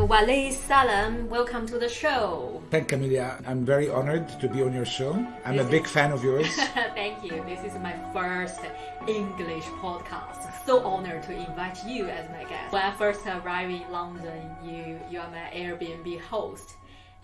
Walid Salem, welcome to the show. Thank you, Amelia. I'm very honored to be on your show. I'm a big fan of yours. Thank you. This is my first English podcast. So honored to invite you as my guest. When I first arrived in London, you are my Airbnb host.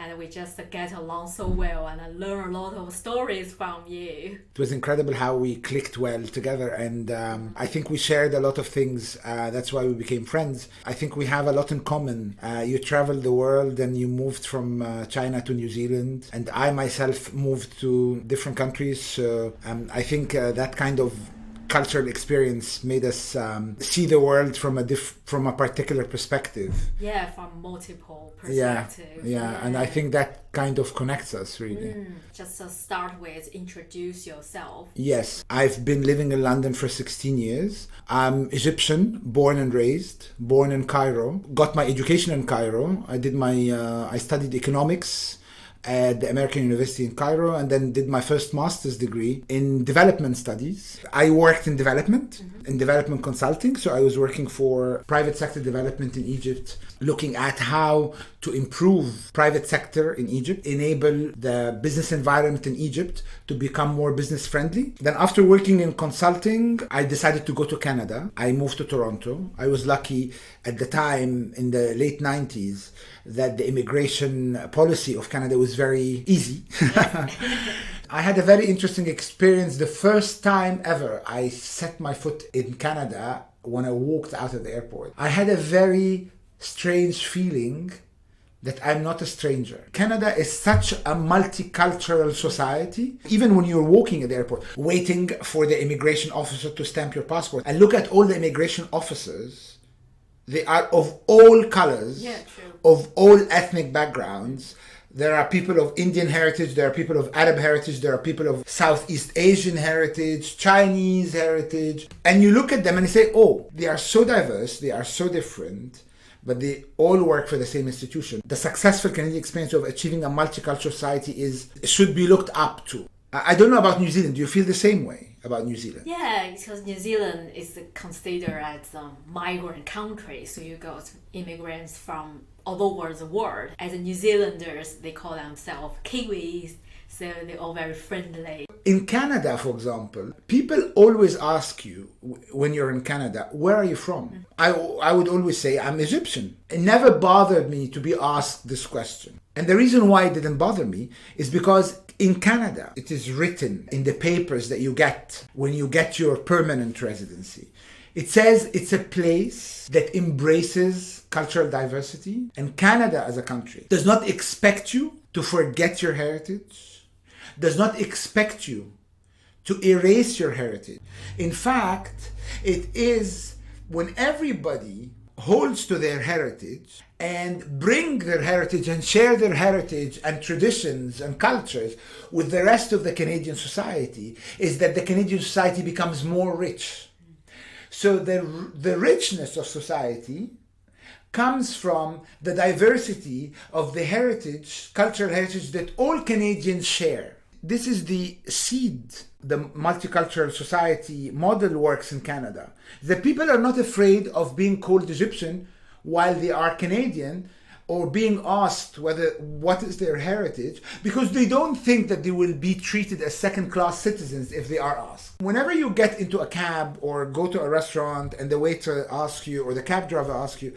And we just get along so well, and I learn a lot of stories from you. It was incredible how we clicked well together, and I think we shared a lot of things. That's why we became friends. I think we have a lot in common. You traveled the world and you moved from China to New Zealand, and I myself moved to different countries. So I think that kind of cultural experience made us see the world from a particular perspective. Yeah, from multiple perspectives. Yeah, and I think that kind of connects us, really. Just to start with, introduce yourself. Yes, I've been living in London for 16 years. I'm Egyptian, born and raised, born in Cairo. Got my education in Cairo. I studied economics at the American University in Cairo, and then did my first master's degree in development studies. I worked in development consulting, so I was working for private sector development in Egypt, looking at how to improve private sector in Egypt, enable the business environment in Egypt to become more business friendly. Then after working in consulting, I decided to go to Canada. I moved to Toronto. I was lucky at the time in the late 90s that the immigration policy of Canada was very easy. I had a very interesting experience. The first time ever I set my foot in Canada, when I walked out of the airport, I had a very strange feeling that I'm not a stranger. Canada is such a multicultural society. Even when you're walking at the airport, waiting for the immigration officer to stamp your passport, and look at all the immigration officers, they are of all colors, of all ethnic backgrounds. There are people of Indian heritage, there are people of Arab heritage, there are people of Southeast Asian heritage, Chinese heritage. And you look at them and you say, oh, they are so diverse, they are so different, but they all work for the same institution. The successful Canadian experience of achieving a multicultural society should be looked up to. I don't know about New Zealand. Do you feel the same way about New Zealand? Yeah, because New Zealand is considered as a migrant country, so you got immigrants from all over the world. As New Zealanders, they call themselves Kiwis, so they're all very friendly. In Canada, for example, people always ask you when you're in Canada, where are you from? I would always say, I'm Egyptian. It never bothered me to be asked this question. And the reason why it didn't bother me is because in Canada, it is written in the papers that you get when you get your permanent residency. It says it's a place that embraces cultural diversity, and Canada as a country does not expect you to forget your heritage, does not expect you to erase your heritage. In fact, it is when everybody holds to their heritage and bring their heritage and share their heritage and traditions and cultures with the rest of the Canadian society, is that the Canadian society becomes more rich. So the richness of society comes from the diversity of the heritage, cultural heritage that all Canadians share. This is the seed. The multicultural society model works in Canada. The people are not afraid of being called Egyptian while they are Canadian, or being asked what is their heritage, because they don't think that they will be treated as second-class citizens if they are asked. Whenever you get into a cab or go to a restaurant and the waiter asks you or the cab driver asks you,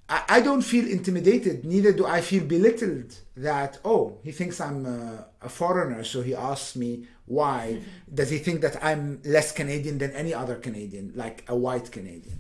I don't feel intimidated, neither do I feel belittled that, oh, he thinks I'm a foreigner, so he asks me why. Does he think that I'm less Canadian than any other Canadian, like a white Canadian?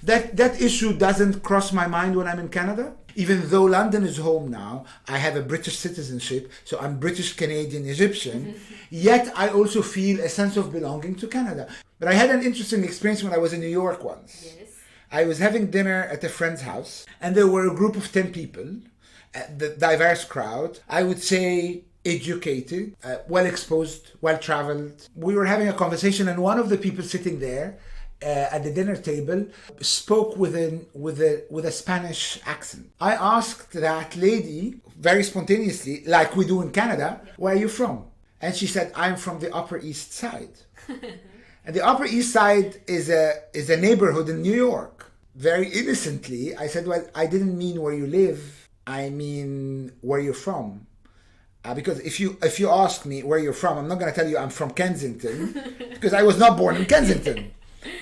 That issue doesn't cross my mind when I'm in Canada. Even though London is home now, I have a British citizenship, so I'm British, Canadian, Egyptian, yet I also feel a sense of belonging to Canada. But I had an interesting experience when I was in New York once. Yes. I was having dinner at a friend's house, and there were a group of 10 people, the diverse crowd, I would say educated, well-exposed, well-traveled. We were having a conversation, and one of the people sitting there at the dinner table spoke with a Spanish accent. I asked that lady very spontaneously, like we do in Canada, where are you from? And she said, I'm from the Upper East Side. And the Upper East Side is a neighborhood in New York. very innocently, I said, well, I didn't mean where you live. I mean where you're from. Because if you ask me where you're from, I'm not going to tell you I'm from Kensington because I was not born in Kensington.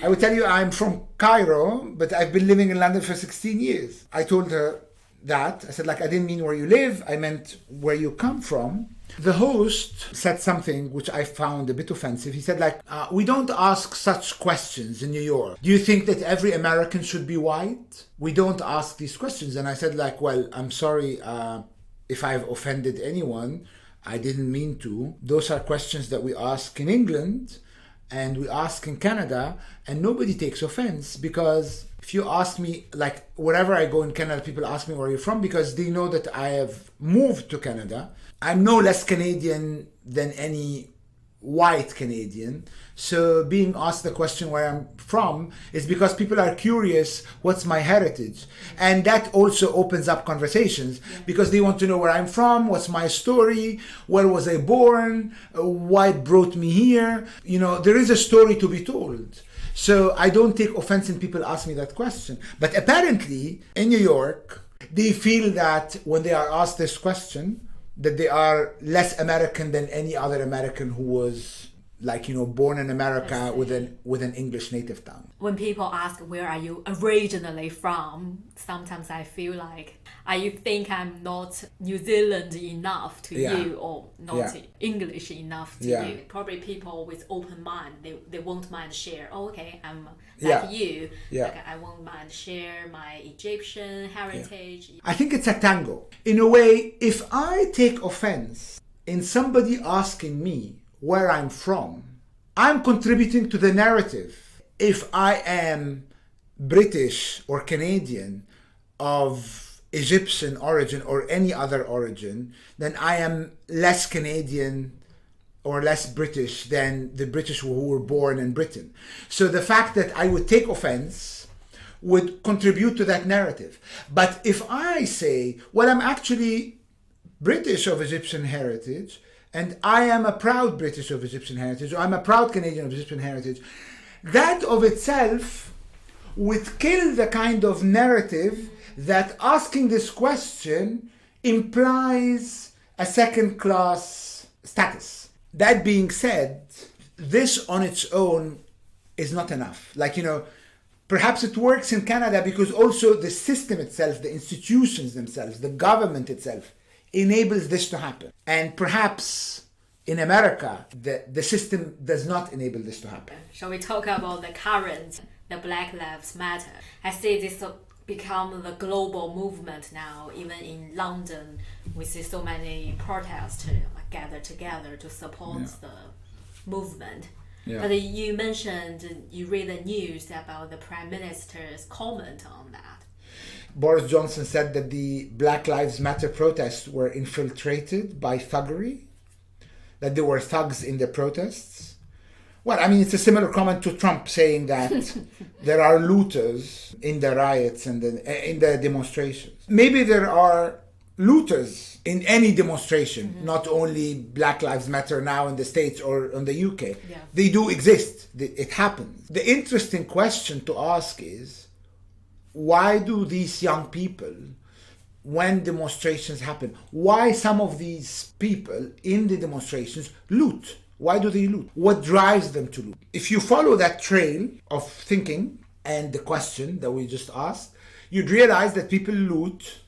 I would tell you I'm from Cairo, but I've been living in London for 16 years. I told her that. I said, like, I didn't mean where you live. I meant where you come from. The host said something which I found a bit offensive. He said, like, we don't ask such questions in New York. Do you think that every American should be white? We don't ask these questions. And I said, like, well, I'm sorry if I've offended anyone. I didn't mean to. Those are questions that we ask in England and we ask in Canada, and nobody takes offense, because if you ask me, like, wherever I go in Canada, people ask me where you're from because they know that I have moved to Canada. I'm no less Canadian than any white Canadian. So being asked the question where I'm from is because people are curious, what's my heritage? And that also opens up conversations because they want to know where I'm from, what's my story, where was I born, what brought me here. You know, there is a story to be told. So I don't take offense when people ask me that question. But apparently in New York, they feel that when they are asked this question, that they are less American than any other American who was, like, you know, born in America with an English native tongue. When people ask where are you originally from, sometimes I feel like I think I'm not New Zealand enough to you, or not English enough to you. Probably people with open mind, they won't mind share. Oh, okay, I'm like you. Like, I won't mind share my Egyptian heritage. I think it's a tango. In a way, if I take offense in somebody asking me where I'm from, I'm contributing to the narrative. If I am British or Canadian of Egyptian origin or any other origin, then I am less Canadian or less British than the British who were born in Britain. So the fact that I would take offense would contribute to that narrative. But if I say, well, I'm actually British of Egyptian heritage, and I am a proud British of Egyptian heritage, or I'm a proud Canadian of Egyptian heritage, that of itself would kill the kind of narrative that asking this question implies a second-class status. That being said, this on its own is not enough. Like, you know, perhaps it works in Canada because also the system itself, the institutions themselves, the government itself, enables this to happen. And perhaps in America, the system does not enable this to happen. Shall we talk about the current, the Black Lives Matter? I see this become the global movement now. Even in London, we see so many protests gather together to support the movement. But you mentioned, you read the news about the Prime Minister's comment on that. Boris Johnson said that the Black Lives Matter protests were infiltrated by thuggery, that there were thugs in the protests. Well, I mean, it's a similar comment to Trump saying that there are looters in the riots and in the demonstrations. Maybe there are looters in any demonstration, not only Black Lives Matter now in the States or in the UK. They do exist. It happens. The interesting question to ask is, why do these young people, when demonstrations happen, why some of these people in the demonstrations loot? Why do they loot? What drives them to loot? If you follow that trail of thinking and the question that we just asked, you'd realize that people loot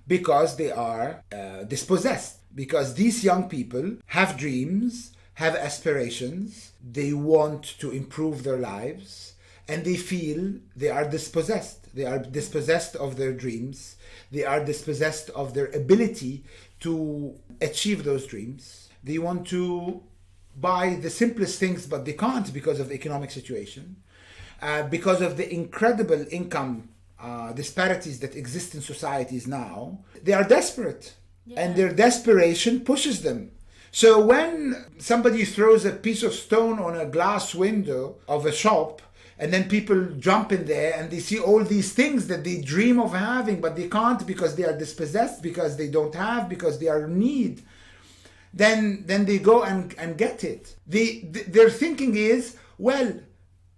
because they are dispossessed. Because these young people have dreams, have aspirations, they want to improve their lives, and they feel they are dispossessed. They are dispossessed of their dreams. They are dispossessed of their ability to achieve those dreams. They want to buy the simplest things, but they can't because of the economic situation, because of the incredible income disparities that exist in societies now. They are desperate, and their desperation pushes them. So when somebody throws a piece of stone on a glass window of a shop, and then people jump in there and they see all these things that they dream of having, but they can't because they are dispossessed, because they don't have, because they are in need, then they go and get it. Their thinking is, well,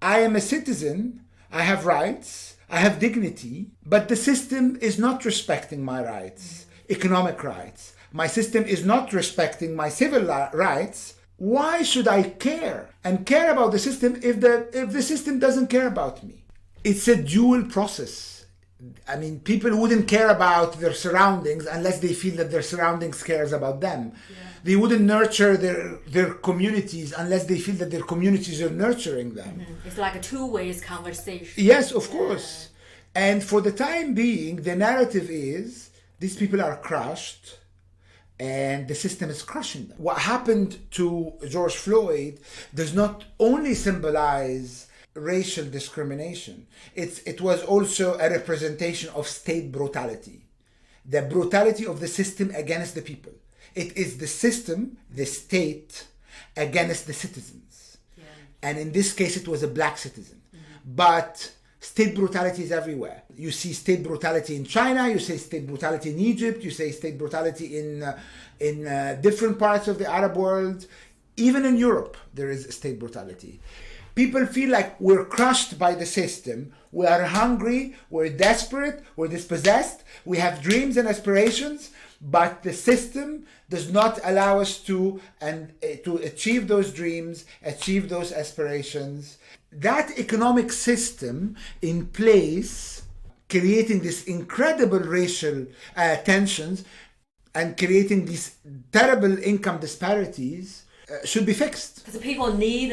I am a citizen, I have rights, I have dignity, but the system is not respecting my rights, economic rights. My system is not respecting my civil rights. Why should I care and care about the system if the system doesn't care about me? It's a dual process. I mean, people wouldn't care about their surroundings unless they feel that their surroundings cares about them. Yeah. They wouldn't nurture their communities unless they feel that their communities are nurturing them. Mm-hmm. It's like a two-way conversation. Yes, of course. And for the time being, the narrative is these people are crushed and the system is crushing them. What happened to George Floyd does not only symbolize racial discrimination, it was also a representation of state brutality, the brutality of the system against the people. It is the system, the state, against the citizens. Yeah. And in this case, it was a black citizen. Mm-hmm. But state brutality is everywhere. You see state brutality in China, you see state brutality in Egypt, you see state brutality in different parts of the Arab world. Even in Europe, there is state brutality. People feel like we're crushed by the system. We are hungry, we're desperate, we're dispossessed, we have dreams and aspirations, but the system does not allow us to achieve those dreams, achieve those aspirations. That economic system in place, creating this incredible racial tensions and creating these terrible income disparities, should be fixed. Because people need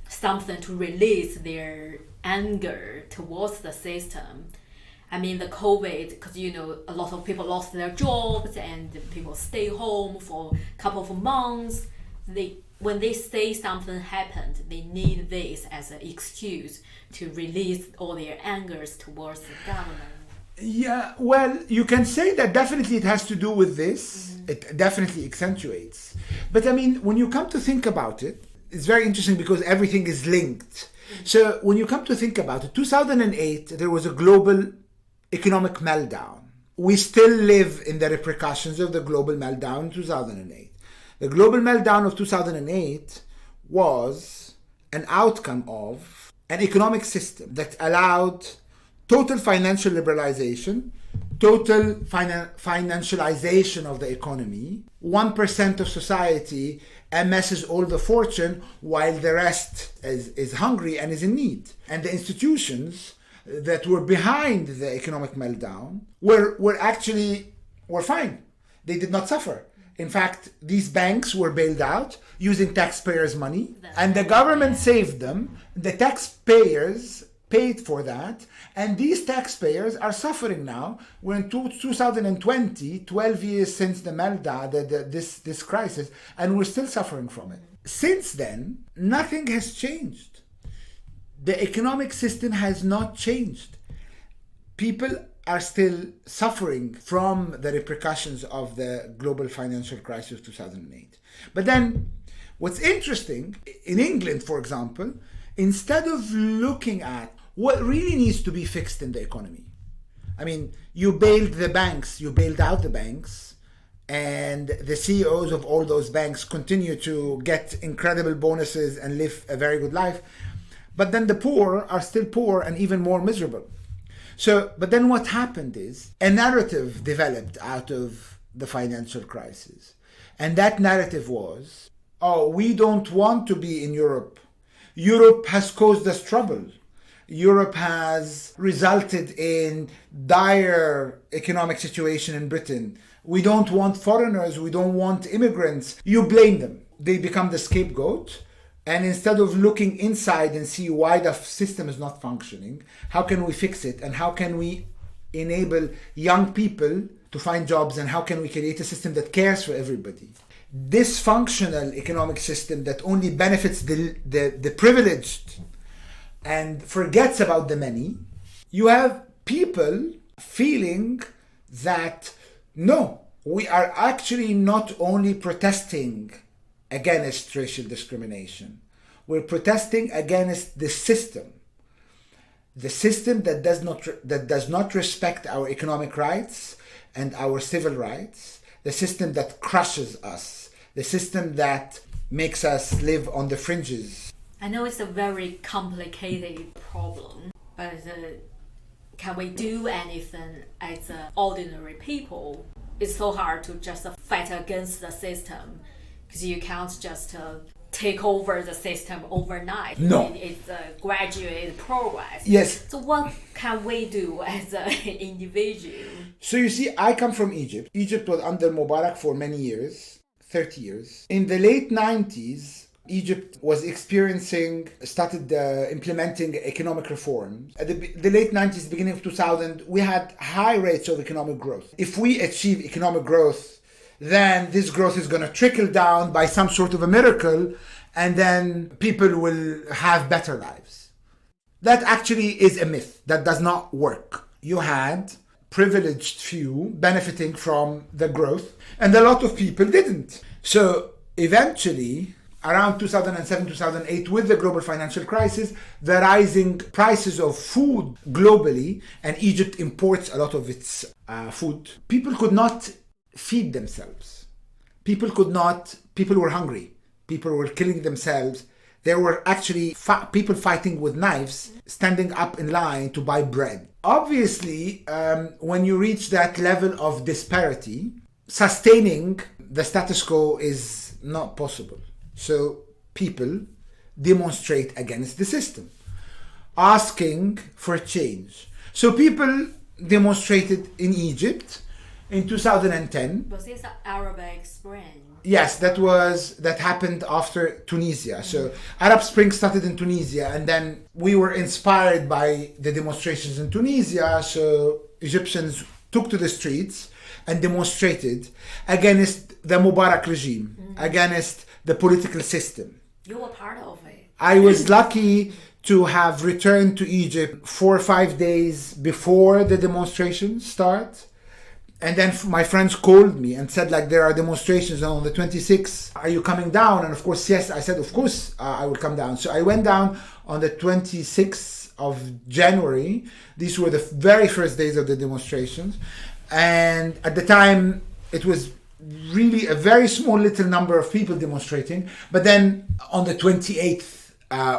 something to release their anger towards the system. I mean, the COVID, because a lot of people lost their jobs and people stay home for a couple of months. When they say something happened, they need this as an excuse to release all their angers towards the government. Yeah, well, you can say that definitely it has to do with this. Mm-hmm. It definitely accentuates. But I mean, when you come to think about it, it's very interesting because everything is linked. Mm-hmm. So when you come to think about it, 2008, there was a global economic meltdown. We still live in the repercussions of the global meltdown in 2008. The global meltdown of 2008 was an outcome of an economic system that allowed total financial liberalization, total financialization of the economy. 1% of society amasses all the fortune while the rest is hungry and is in need. And the institutions that were behind the economic meltdown were fine. They did not suffer. In fact, these banks were bailed out using taxpayers' money, and the government saved them. The taxpayers paid for that, and these taxpayers are suffering now. We're in 2020, 12 years since the meltdown, this crisis, and we're still suffering from it. Since then, nothing has changed. The economic system has not changed. People are still suffering from the repercussions of the global financial crisis of 2008. But then, what's interesting, in England, for example, instead of looking at what really needs to be fixed in the economy, I mean, you bailed out the banks, and the CEOs of all those banks continue to get incredible bonuses and live a very good life. But then the poor are still poor and even more miserable. But then what happened is a narrative developed out of the financial crisis. And that narrative was, we don't want to be in Europe. Europe has caused us trouble. Europe has resulted in dire economic situation in Britain. We don't want foreigners. We don't want immigrants. You blame them. They become the scapegoat. And instead of looking inside and see why the system is not functioning, how can we fix it? And how can we enable young people to find jobs? And how can we create a system that cares for everybody? Dysfunctional economic system that only benefits the privileged and forgets about the many. You have people feeling that, no, we are actually not only protesting against racial discrimination. We're protesting against the system that does not respect our economic rights and our civil rights, the system that crushes us, the system that makes us live on the fringes. I know it's a very complicated problem, but can we do anything as ordinary people? It's so hard to just fight against the system because you can't just take over the system overnight. No. It's a gradual progress. Yes. So what can we do as an individual? So you see, I come from Egypt. Egypt was under Mubarak for many years, 30 years. In the late 90s, Egypt was started implementing economic reforms. At the late 90s, beginning of 2000, we had high rates of economic growth. If we achieve economic growth, then this growth is going to trickle down by some sort of a miracle, and then people will have better lives. That actually is a myth. That does not work. You had privileged few benefiting from the growth, and a lot of people didn't. So eventually, around 2007, 2008, with the global financial crisis, the rising prices of food globally, and Egypt imports a lot of its food, people could not feed themselves. People were hungry. People were killing themselves. There were actually people fighting with knives, standing up in line to buy bread. Obviously, when you reach that level of disparity, sustaining the status quo is not possible. So people demonstrate against the system, asking for change. So people demonstrated in Egypt in 2010. Was this Arabic Spring? Yes, that happened after Tunisia. So Arab Spring started in Tunisia, and then we were inspired by the demonstrations in Tunisia. So Egyptians took to the streets and demonstrated against the Mubarak regime, against the political system. You were part of it. I was lucky to have returned to Egypt 4 or 5 days before the demonstrations start. And then my friends called me and said, like, there are demonstrations on the 26th. Are you coming down? And of course, yes. I said, of course, I will come down. So I went down on the 26th of January. These were the very first days of the demonstrations. And at the time, it was really a very small little number of people demonstrating. But then on the 28th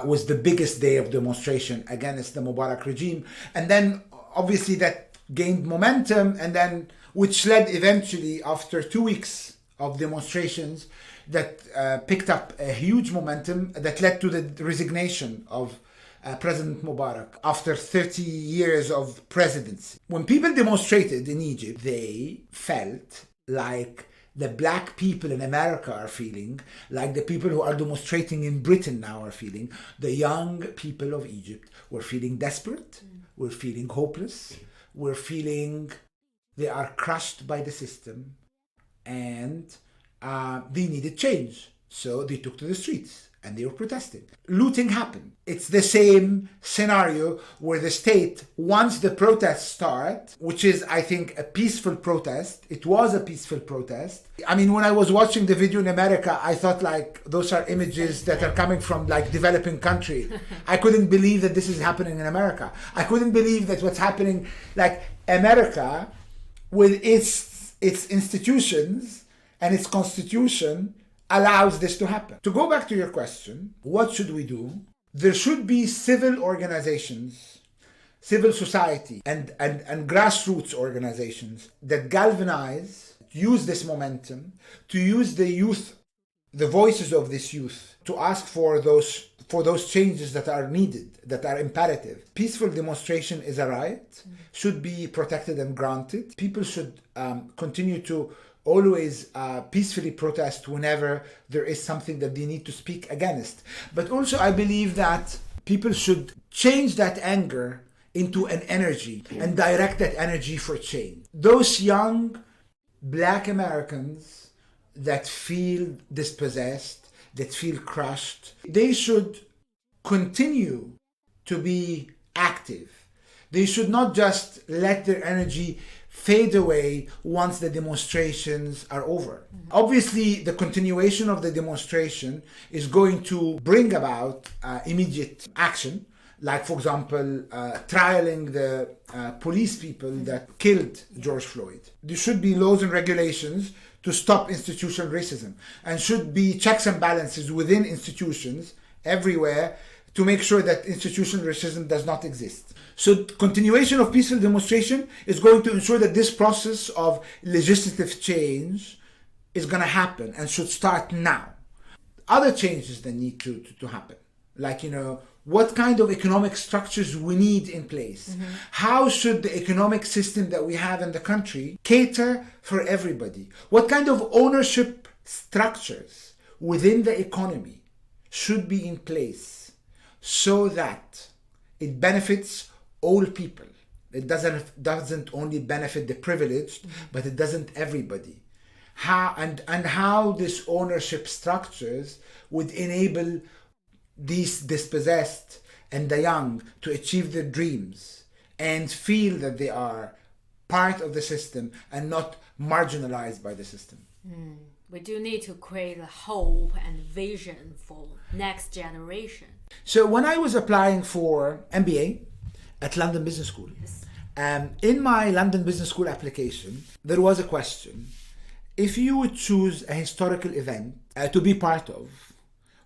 was the biggest day of demonstration against the Mubarak regime. And then obviously that gained momentum, and then which led eventually, after 2 weeks of demonstrations, that picked up a huge momentum that led to the resignation of President Mubarak after 30 years of presidency. When people demonstrated in Egypt, they felt like the black people in America are feeling, like the people who are demonstrating in Britain now are feeling. The young people of Egypt were feeling desperate, were feeling hopeless, were feeling they are crushed by the system, and they needed change. So they took to the streets and they were protesting. Looting happened. It's the same scenario where the state, once the protests start, which is, I think, a peaceful protest. It was a peaceful protest. I mean, when I was watching the video in America, I thought, like, those are images that are coming from, like, developing country. I couldn't believe that this is happening in America. I couldn't believe that what's happening, like, America, with its institutions and its constitution, allows this to happen. To go back to your question, what should we do? There should be civil organizations, civil society, and grassroots organizations that galvanize, use this momentum, to use the youth, the voices of this youth, to ask for those changes that are needed, that are imperative. Peaceful demonstration is a right, should be protected and granted. People should continue to always peacefully protest whenever there is something that they need to speak against. But also I believe that people should change that anger into an energy and direct that energy for change. Those young Black Americans that feel dispossessed, that feel crushed, they should continue to be active. They should not just let their energy fade away once the demonstrations are over. Obviously, the continuation of the demonstration is going to bring about immediate action, like, for example, trialing the police people that killed George Floyd. There should be laws and regulations to stop institutional racism, and should be checks and balances within institutions everywhere to make sure that institutional racism does not exist. So continuation of peaceful demonstration is going to ensure that this process of legislative change is going to happen and should start now. Other changes that need to happen, like, what kind of economic structures we need in place. Mm-hmm. How should the economic system that we have in the country cater for everybody? What kind of ownership structures within the economy should be in place so that it benefits all people? It doesn't only benefit the privileged, mm-hmm. but it doesn't everybody. How these ownership structures would enable these dispossessed and the young to achieve their dreams and feel that they are part of the system and not marginalized by the system. We do need to create a hope and vision for next generation. So when I was applying for MBA at London Business School, yes. In my London Business School application, there was a question: if you would choose a historical event to be part of,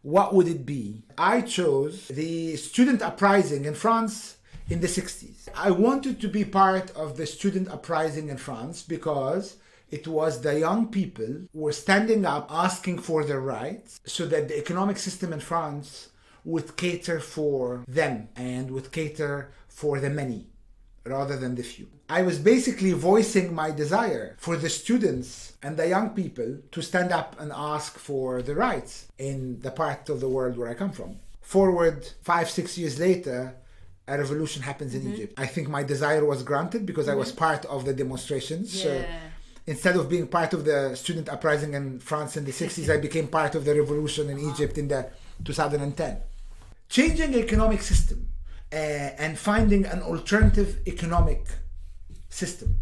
what would it be? I chose the student uprising in France in the 60s. I wanted to be part of the student uprising in France because it was the young people who were standing up asking for their rights so that the economic system in France would cater for them and would cater for the many rather than the few. I was basically voicing my desire for the students and the young people to stand up and ask for the rights in the part of the world where I come from. Forward 5-6 years later, a revolution happens in Egypt. I think my desire was granted because I was part of the demonstrations. Yeah. So instead of being part of the student uprising in France in the 60s, I became part of the revolution in Egypt in the 2010. Changing the economic system and finding an alternative economic system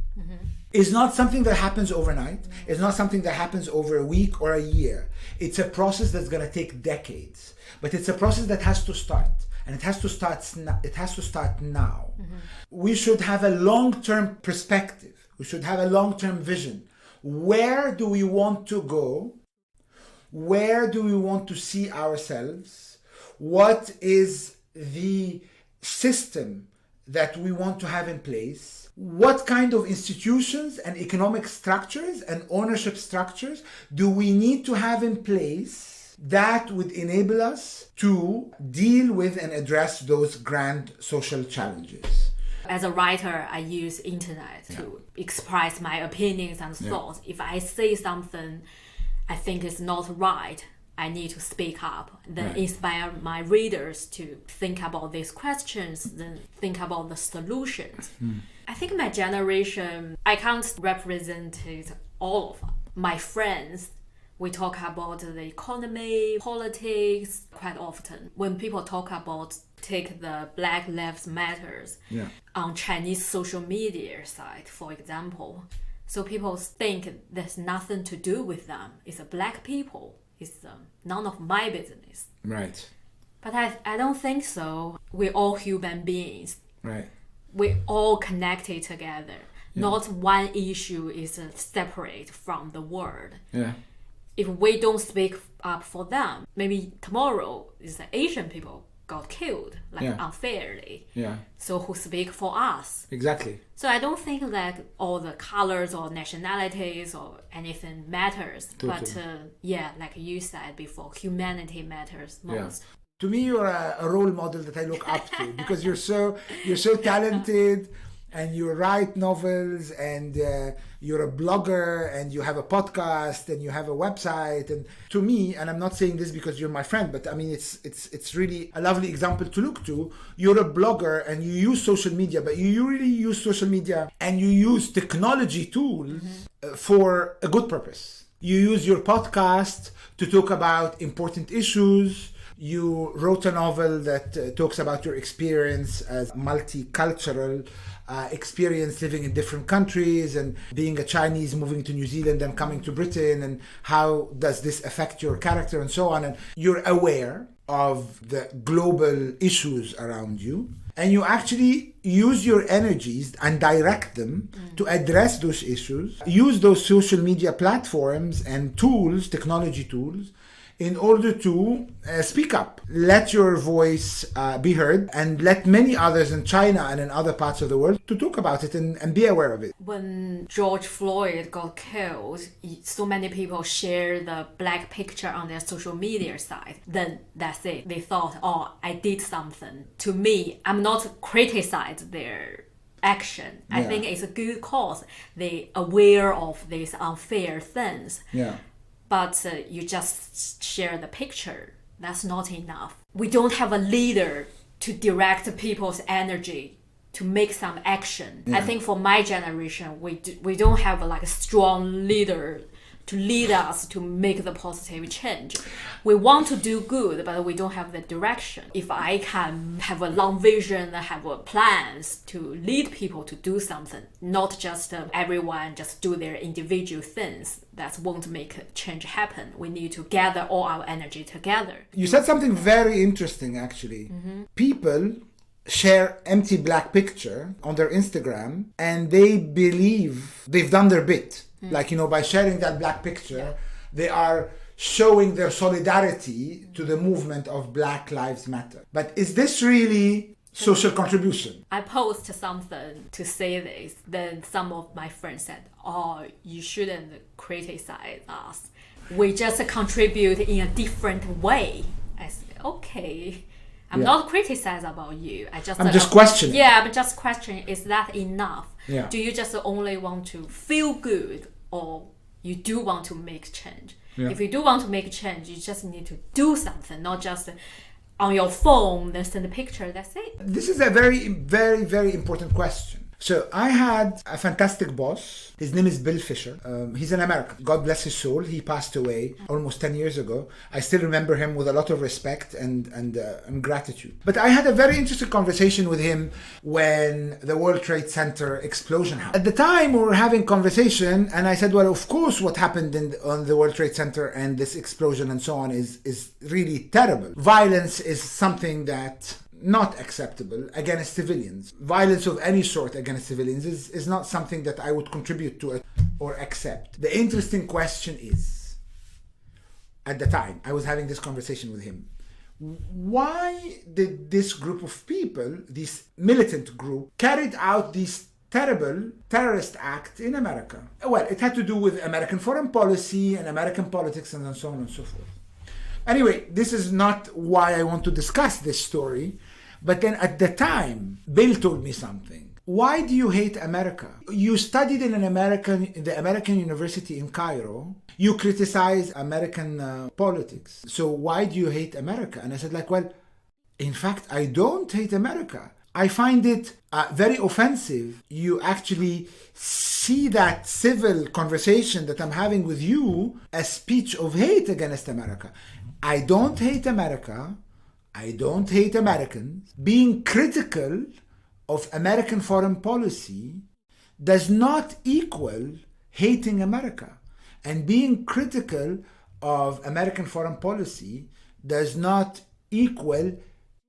is not something that happens overnight. It's not something that happens over a week or a year. It's a process that's going to take decades, but it's a process that has to start, and it has to start now. We should have a long-term perspective. We should have a long-term vision. Where do we want to go? Where do we want to see ourselves? What is the system that we want to have in place? What kind of institutions and economic structures and ownership structures do we need to have in place that would enable us to deal with and address those grand social challenges? As a writer, I use internet to express my opinions and thoughts. If I say something I think is not right, I need to speak up, then inspire my readers to think about these questions, then think about the solutions. I think my generation, I can't represent all of my friends. We talk about the economy, politics quite often. When people talk about, take the Black Lives Matters on Chinese social media side, for example. So people think there's nothing to do with them. It's a black people. It's none of my business. Right. But I don't think so. We're all human beings. Right. We're all connected together. Not one issue is separate from the world. Yeah. If we don't speak up for them, maybe tomorrow is the Asian people got killed unfairly. Yeah. So who speak for us? Exactly. So I don't think that all the colors or nationalities or anything matters. Totally. But like you said before, humanity matters most. Yeah. To me, you're a role model that I look up to because you're so talented. And you write novels, and you're a blogger, and you have a podcast, and you have a website. And to me, and I'm not saying this because you're my friend, but I mean it's really a lovely example to look to. You're a blogger, and you use social media, but you really use social media and you use technology tools for a good purpose. You use your podcast to talk about important issues. You wrote a novel that talks about your experience as multicultural, experience living in different countries and being a Chinese moving to New Zealand and coming to Britain, and how does this affect your character and so on. And you're aware of the global issues around you, and you actually use your energies and direct them to address those issues. Use those social media platforms and tools, technology tools, in order to speak up. Let your voice be heard, and let many others in China and in other parts of the world to talk about it and be aware of it. When George Floyd got killed, so many people share the black picture on their social media site. Then that's it. They thought, oh, I did something. To me, I'm not criticize their action. I think it's a good cause. They aware of these unfair things. But you just share the picture. That's not enough. We don't have a leader to direct people's energy to make some action. I think for my generation, we don't have a strong leader to lead us to make the positive change. We want to do good, but we don't have the direction. If I can have a long vision, have plans to lead people to do something, not just everyone just do their individual things, that won't make change happen. We need to gather all our energy together. You said something very interesting, actually. People share empty black picture on their Instagram and they believe they've done their bit. By sharing that black picture, they are showing their solidarity to the movement of Black Lives Matter. But is this really social contribution? I post something to say this, then some of my friends said, oh, you shouldn't criticize us. We just contribute in a different way. I said, okay. I'm not criticizing about you. I'm just questioning. Yeah, I'm just questioning, is that enough? Yeah. Do you just only want to feel good, or you do want to make change? Yeah. If you do want to make change, you just need to do something, not just on your phone, then send a picture, that's it. This is a very, very, very important question. So I had a fantastic boss. His name is Bill Fisher. He's an American. God bless his soul. He passed away almost 10 years ago. I still remember him with a lot of respect and gratitude. But I had a very interesting conversation with him when the World Trade Center explosion happened. At the time, we were having conversation, and I said, well, of course, what happened on the World Trade Center and this explosion and so on is really terrible. Violence is something that not acceptable against civilians. Violence of any sort against civilians is not something that I would contribute to it or accept. The interesting question is, at the time I was having this conversation with him, why did this group of people, this militant group, carried out this terrible terrorist act in America? Well, it had to do with American foreign policy and American politics and so on and so forth. Anyway, this is not why I want to discuss this story. But then at the time, Bill told me something. Why do you hate America? You studied in the American University in Cairo. You criticize American politics. So why do you hate America? And I said, well, in fact, I don't hate America. I find it very offensive. You actually see that civil conversation that I'm having with you as speech of hate against America. I don't hate America. I don't hate Americans. Being critical of American foreign policy does not equal hating America. And being critical of American foreign policy does not equal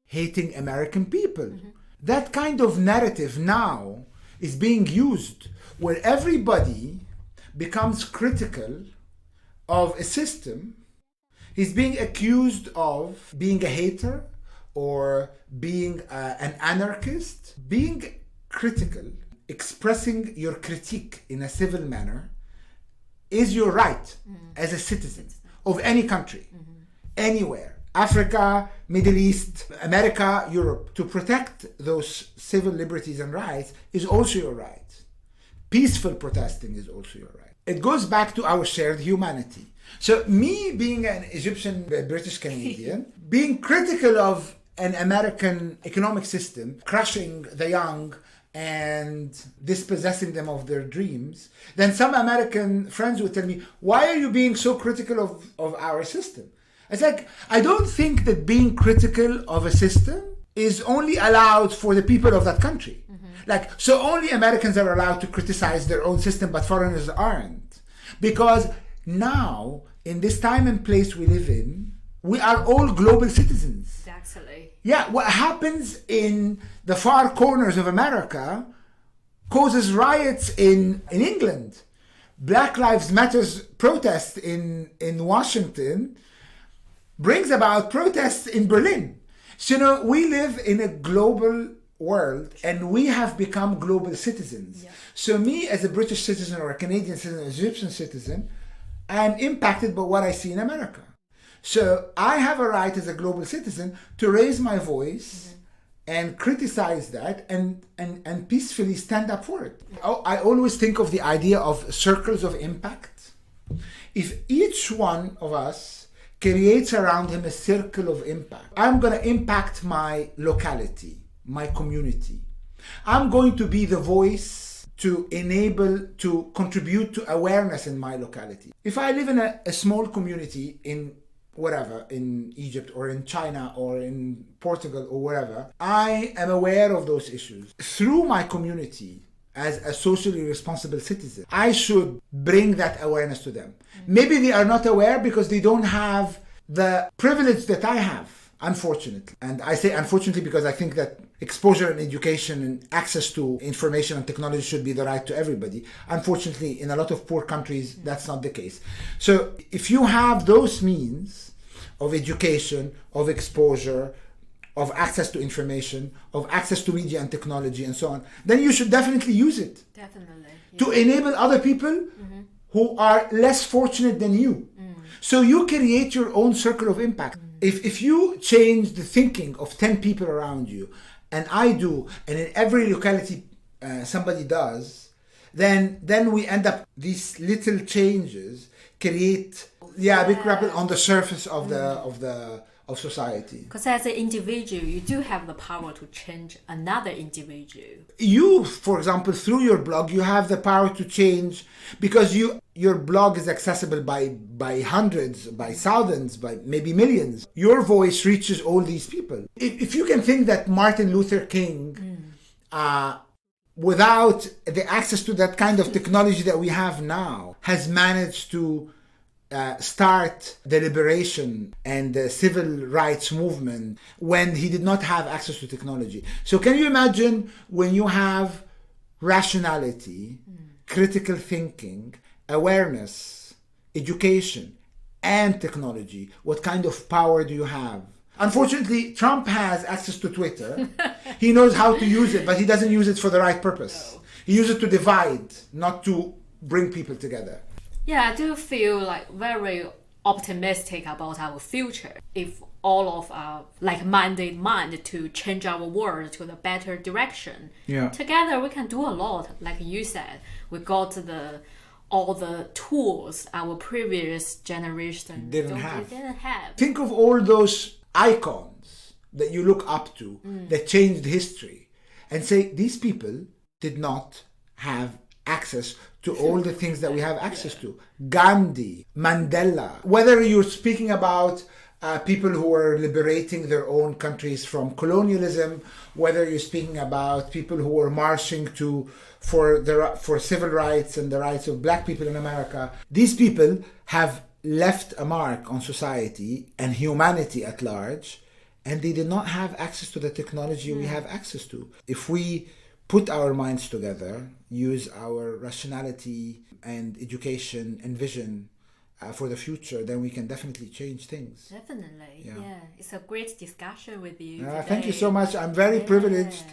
hating American people. That kind of narrative now is being used where everybody becomes critical of a system. He's being accused of being a hater or being an anarchist. Being critical, expressing your critique in a civil manner is your right as a citizen of any country, anywhere. Africa, Middle East, America, Europe. To protect those civil liberties and rights is also your right. Peaceful protesting is also your right. It goes back to our shared humanity. So me being an Egyptian British Canadian, being critical of an American economic system, crushing the young and dispossessing them of their dreams, then some American friends would tell me, why are you being so critical of our system? It's like, I don't think that being critical of a system is only allowed for the people of that country. So only Americans are allowed to criticize their own system, but foreigners aren't. Because now, in this time and place we live in, we are all global citizens. Exactly. Yeah, what happens in the far corners of America causes riots in England. Black Lives Matter protests in Washington brings about protests in Berlin. So, we live in a global world and we have become global citizens. Yeah. So me as a British citizen or a Canadian citizen, an Egyptian citizen, I'm impacted by what I see in America. So I have a right as a global citizen to raise my voice and criticize that and peacefully stand up for it. I always think of the idea of circles of impact. If each one of us creates around him a circle of impact, I'm going to impact my locality, my community. I'm going to be the voice to contribute to awareness in my locality. If I live in a small community in whatever, in Egypt or in China or in Portugal or wherever, I am aware of those issues. Through my community, as a socially responsible citizen, I should bring that awareness to them. Maybe they are not aware because they don't have the privilege that I have, unfortunately. And I say unfortunately because I think that exposure and education and access to information and technology should be the right to everybody. Unfortunately, in a lot of poor countries, that's not the case. So if you have those means of education, of exposure, of access to information, of access to media and technology and so on, then you should definitely use it. Definitely. Yeah. To enable other people who are less fortunate than you. So you create your own circle of impact. If you change the thinking of 10 people around you, and I do, and in every locality somebody does, then we end up, these little changes create a big ripple on the surface of society. Because as an individual, you do have the power to change another individual. You, for example, through your blog, you have the power to change because your blog is accessible by hundreds, by thousands, by maybe millions. Your voice reaches all these people. If you can think that Martin Luther King, without the access to that kind of technology that we have now, has managed to start the liberation and the civil rights movement when he did not have access to technology. So can you imagine when you have rationality, critical thinking, awareness, education, and technology, what kind of power do you have? Unfortunately, Trump has access to Twitter. He knows how to use it, but he doesn't use it for the right purpose. No. He uses it to divide, not to bring people together. Yeah, I do feel like very optimistic about our future. If all of our like-minded mind to change our world to the better direction, together we can do a lot. Like you said, we got all the tools our previous generation didn't have. Think of all those icons that you look up to that changed history, and say these people did not have access to all the things that we have access to. Gandhi, Mandela, whether you're speaking about people who are liberating their own countries from colonialism, whether you're speaking about people who are marching for civil rights and the rights of black people in America, these people have left a mark on society and humanity at large, and they did not have access to the technology we have access to. If we put our minds together, use our rationality and education and vision for the future, then we can definitely change things. Definitely, yeah. It's a great discussion with you Thank you so much. I'm very privileged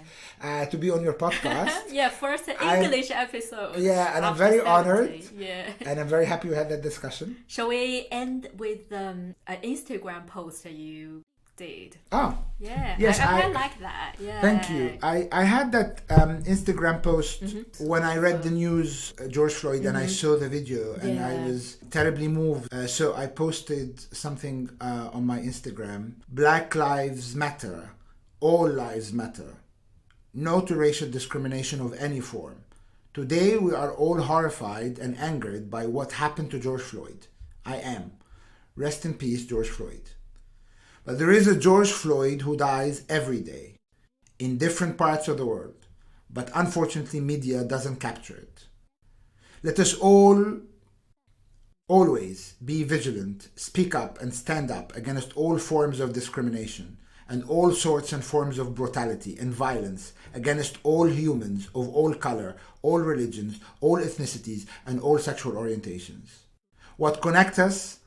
to be on your podcast. First English episode. Yeah, and I'm very honored. Yeah. And I'm very happy we had that discussion. Shall we end with an Instagram post you did? Oh. Yeah. Yes, I like that. Yeah. Thank you. I had that Instagram post when I read the news, George Floyd, and I saw the video, and I was terribly moved. So I posted something on my Instagram. Black lives matter. All lives matter. No to racial discrimination of any form. Today we are all horrified and angered by what happened to George Floyd. I am. Rest in peace, George Floyd. But there is a George Floyd who dies every day in different parts of the world, but unfortunately media doesn't capture it. Let us all always be vigilant, speak up and stand up against all forms of discrimination and all sorts and forms of brutality and violence against all humans of all color, all religions, all ethnicities and all sexual orientations. What connects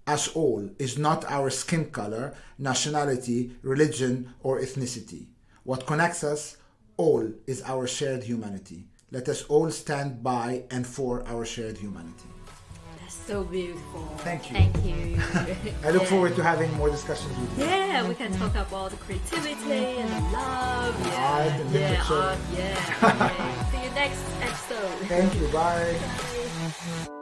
us all is not our skin color, nationality, religion, or ethnicity. What connects us all is our shared humanity. Let us all stand by and for our shared humanity. That's so beautiful. Thank you. Thank you. I look forward to having more discussions with you. Yeah, we can talk about creativity and love. Art and literature. Yeah. Okay. See you next episode. Thank you. Bye. Bye.